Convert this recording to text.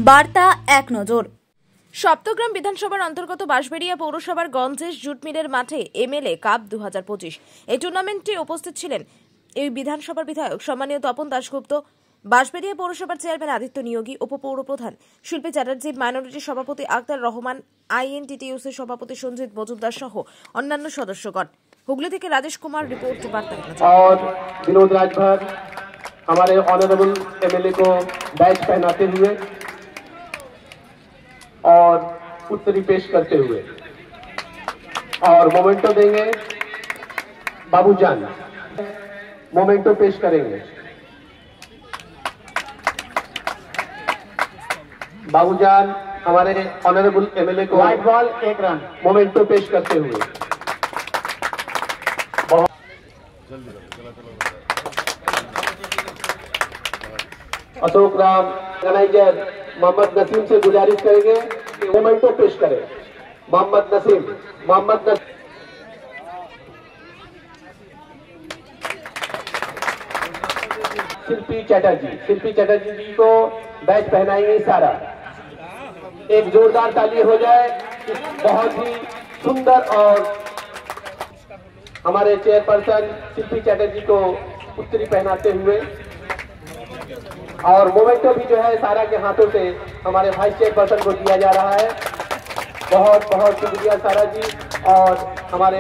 বার্তা এক নজর। সপ্তগ্রাম বিধানসভার অন্তর্গত বাঁশবেড়িয়া পৌরসভার গঞ্জেশ জুট মিলের মাঠে এমএলএ কাপ 2025 এই টুর্নামেন্টে উপস্থিত ছিলেন এই বিধানসভার বিধায়ক সম্মানীয় তপন দাশগুপ্ত, বাঁশবেড়িয়া পৌরসভার চেয়ারম্যান আদিত্য নিয়োগী, উপপৌর প্রধান শিল্পী চ্যাটার্জি, মাইনরিটি সভাপতি আক্তার রহমান, আইএনটিটিইউসির সভাপতি সঞ্জিত মজুমদার সহ অন্যান্য সদস্যগণ। হুগলি থেকে রাজেশ কুমার रिपोर्ट बार्ता। और विनोद राजभर हमारे ऑनरेबल एमएलए को बैच पहनाते हुए और उत्तरी पेश करते हुए और मोमेंटो देंगे। बाबूजान मोमेंटो पेश करेंगे। बाबूजान हमारे ऑनरेबल एमएलए को व्हाइट बॉल 1 रन मोमेंटो पेश करते हुए। अशोक राम ऑर्गेनाइजर मोहम्मद नसीम से गुजारिश करेंगे कि मोमेंटो पेश करें। मोहम्मद नसीम शिल्पी चैटर्जी जी को बैच पहनाएंगे सारा। एक जोरदार ताली हो जाए। बहुत ही सुंदर और हमारे चेयरपर्सन शिल्पी चैटर्जी को उत्तरी पहनाते हुए और मोमेंटो भी जो है सारा के हाथों से हमारे वाइस चेयरपर्सन को दिया जा रहा है। बहुत बहुत शुक्रिया सारा जी और हमारे